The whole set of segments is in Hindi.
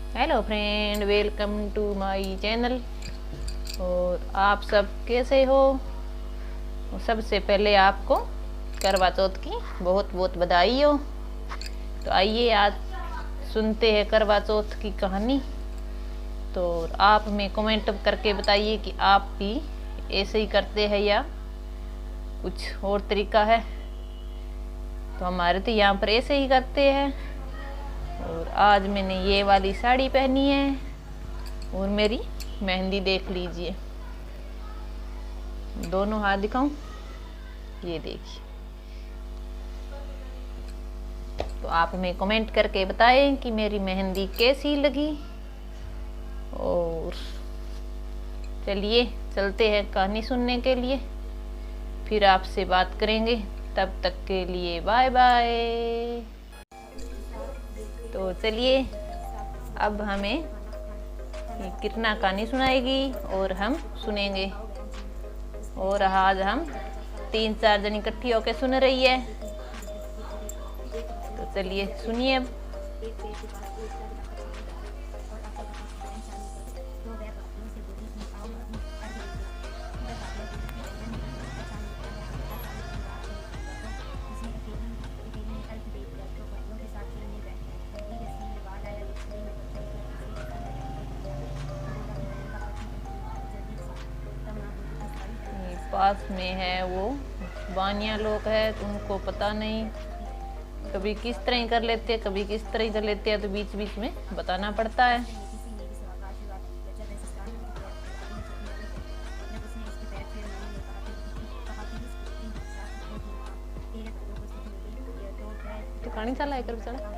Hello friend, welcome to my channel. और आप सब कैसे हो? सबसे पहले आपको करवा चौथ की बहुत बहुत बधाई हो। तो आइए आज सुनते हैं करवा चौथ की कहानी। तो आप हमें कमेंट करके बताइए कि आप भी ऐसे ही करते हैं या कुछ और तरीका है। तो हमारे तो यहाँ पर ऐसे ही करते हैं। और आज मैंने ये वाली साड़ी पहनी है और मेरी मेहंदी देख लीजिए। दोनों हाथ दिखाऊं? ये देखिए। तो आप हमें कमेंट करके बताएं कि मेरी मेहंदी कैसी लगी। और चलिए चलते हैं कहानी सुनने के लिए, फिर आपसे बात करेंगे। तब तक के लिए बाय बाय। तो चलिए अब हमें कितना कहानी सुनाएगी और हम सुनेंगे। और आज हम 3-4 जन इकट्ठी होकर सुन रही है। तो चलिए सुनिए अब। पास में है वो बानिया लोग है, तो उनको पता नहीं, कभी किस तरह ही कर लेते हैं, कभी किस तरह ही कर लेते हैं, तो बीच बीच में बताना पड़ता है। तो कहानी चला है कर चला।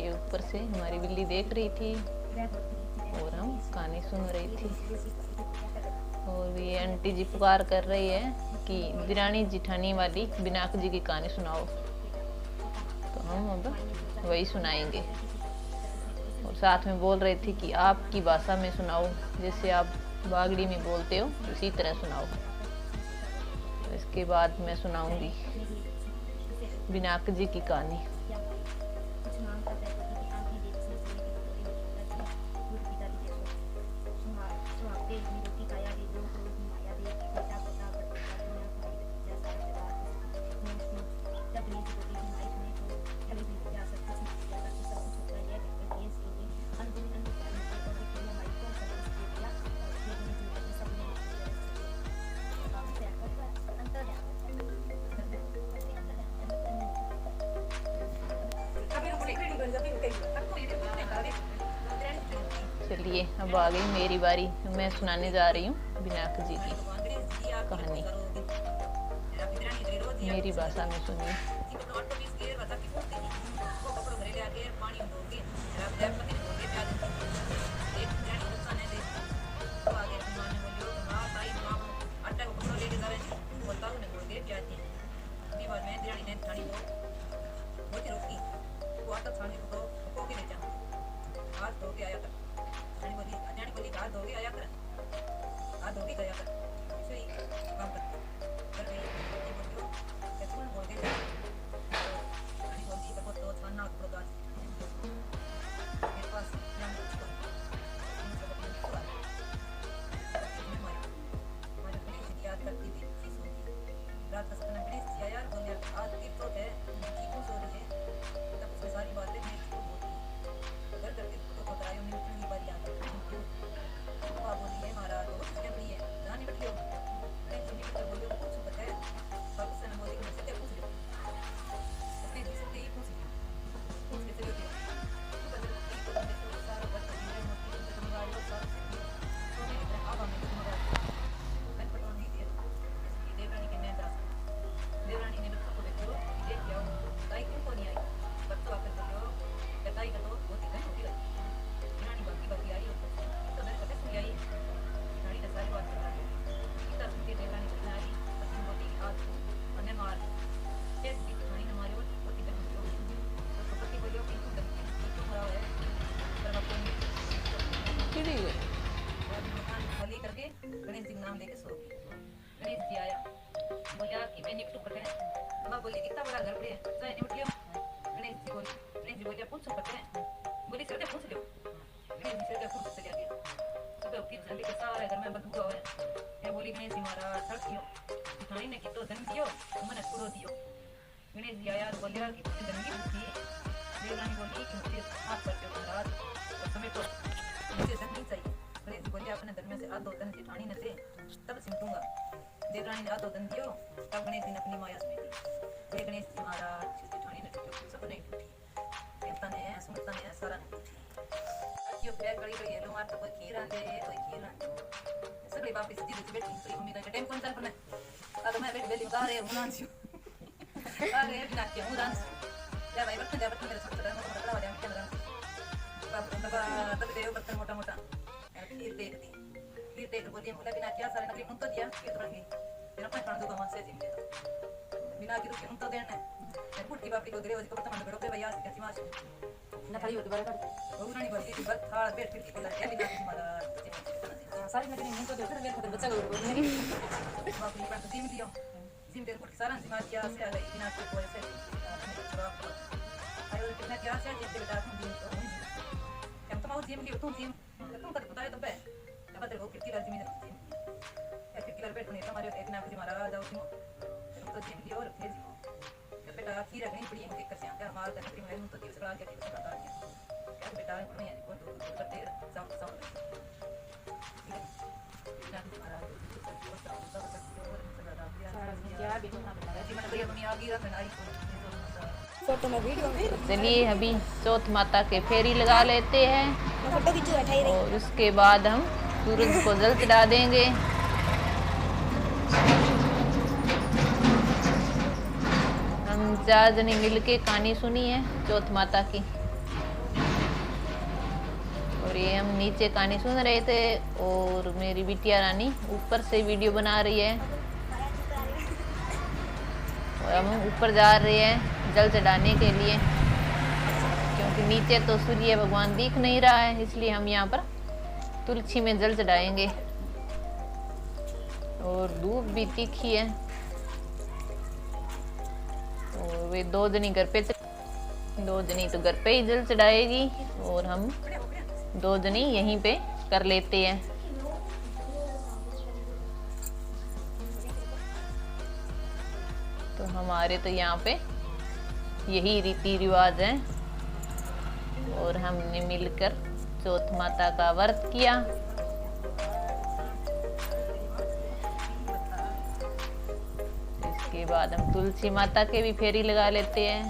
ऊपर से हमारी बिल्ली देख रही थी और हम कहानी सुन रही थी। और ये आंटी जी पुकार कर रही है कि दिरानी जिठानी वाली बिनाक जी की कहानी सुनाओ। तो हम अब वही सुनाएंगे। और साथ में बोल रही थी कि आपकी भाषा में सुनाओ, जैसे आप बागड़ी में बोलते हो उसी तरह सुनाओ। तो इसके बाद मैं सुनाऊंगी बिनाक जी की कहानी। चलिए अब आ गई मेरी बारी। मैं सुनाने जा रही हूँ विनायक जी की कहानी मेरी भाषा में सुनिए। हाथ धो के आया कर। रानी बोली हाथ धो के आया कर, हाथ धो के गया कर, ऐसे ही काम कर गई। ये बोलियो कैसे बोल के रानी बोली तब तो छानना कपड़ों का मेरे पास जान को हमारे गणेश की याद करती थी। रात का सपना गणेश जी आया बोलिया आज तीर्थ है चीकू सो रही है। तब उसमें सारी बातें मेरे को बोली घर करके तो पकड़ायो ने उठनी बारी आ गई। वो बोली है महाराज वो क्या बड़ी है जानी बैठी हो मैं चुनी कर बोलियो कुछ बताया। बाबू से ने बोली कि मुझसे पूछ लो अपने जी से ही पूछ के चलो दियो तो बदल की तो देखो सारा बात है मोटी तो तुम्हारी सारा तो मैं इधर आवा में तुम्हारा मैं पता नहीं दिया। ये देवरानी के नैन दास देवरानी ने बच्चों को देखो ये क्या ताई क्यों नहीं आई बच्चों आकर बोलियो बताई का तो बहुत ही गंदी होती है। रानी बाकी बाकी आई हो तो मेरे पता नहीं आई। रानी ने सारी बात बता दी इतना सुनते देवरानी को आई अपनी मोटी हाथ अन्य मार कैसे की रानी ने मारे वो बहुत ही गंदी हो तो पति बोलियो कि तुम गंदी क्यों खराब है पर आपको चिड़ी गई मकान खाली करके गणेश जी नाम लेके सो गई। गणेश जी आया बोलिया कि मैं निपटू पटे अम्मा बोली इतना बड़ा घर पे जाए निपट लियो। गणेश जी बोलिया पूछो पटे बोली सर पूछ लो। गणेश जी सर पूछ चले गए सुबह उठी जल्दी के सारे घर में बदबू हुआ है। मैं बोली गणेश जी महाराज सड़कियो ठाणी ने कितो धन दियो मैंने पूरो दियो। गणेश जी आया बोलिया कि तुझे धन की पूछी। देवरानी बोली कि मुझे हाथ करते हो महाराज और तुम्हें तो मुझे धन नहीं चाहिए। गणेश जी बोलिया अपने धन में से आध दो धन की ठाणी न दे तब सिमटूंगा। देवरानी ने आध दो धन दियो तब गणेश जी ने अपनी माया समेटी। ये गणेश जी महाराज जिसकी ठाणी ने सब नहीं टूटी कहता ने सुनता ने सारा नहीं टूटी। यो बैग गड़ी गई है लो मार तो कोई खीर आंदे कोई खीर आंदे सगली बापी सीधी सीधी बैठी पूरी मम्मी का टाइम कौन चल पने आ तो मैं बैठ बेली उतार रे मुनान सी अरे बिना के मुनान जा भाई बर्तन मेरे छोटा छोटा बड़ा वाला क्या बना बाप तब दे बर्तन मोटा मोटा खीर देख बोलिए बोला बिना क्या सारे नकली मुंह तो दिया ये तो रही तेरा पांच पांच दुकान से जिम बिना की रुपये तो देना मैं फुट की बापी को दे उसको बर्तन बेड़ो पे भैया कैसी मार ना खड़ी होती बारे वो रानी बोली कि बस थाल बैठ फिर के लाया बिना की मारा सारी नकली मुंह तो दे फिर मेरे बच्चा को बोली बापी पर जिम दियो जिम दे फुट की सारा मार किया से आई बिना के कोई से आयो कितना क्या से जिम बेटा तुम जिम तो हम तो जिम लियो तुम जिम तुम कर बताए तो बे अब तेरे को कितनी राजी में जिम या कितनी बैठ नहीं हमारे एक ना कुछ मारा जाओ तुम तो जिम लियो और फिर बेटा खीर रखनी पड़ी है कर से क्या मार करने की मैं तो दिवस लगा के बता दिया क्या बेटा नहीं है को तो करते सब सब फोटो में वीडियो में चलिए अभी चौथ माता के फेरी लगा लेते हैं फोटो खींचो उठाई रही और उसके बाद हम सूरज को जल चढ़ा देंगे। हम 4 जने मिलके कहानी सुनी है चौथ माता की और ये हम नीचे कहानी सुन रहे थे और मेरी बिटिया रानी ऊपर से वीडियो बना रही है और हम ऊपर जा रहे हैं जल चढ़ाने के लिए क्योंकि नीचे तो सूर्य भगवान दिख नहीं रहा है इसलिए हम यहाँ पर तुलसी में जल चढ़ाएंगे। और धूप भी तीखी है और वे 2 जनी घर पे 2 जनी तो घर पे ही जल चढ़ाएगी और हम 2 जनी यहीं पे कर लेते हैं। तो हमारे तो यहाँ पे यही रीति रिवाज है और हमने मिलकर चौथ माता का व्रत किया। इसके बाद हम तुलसी माता के भी फेरी लगा लेते हैं।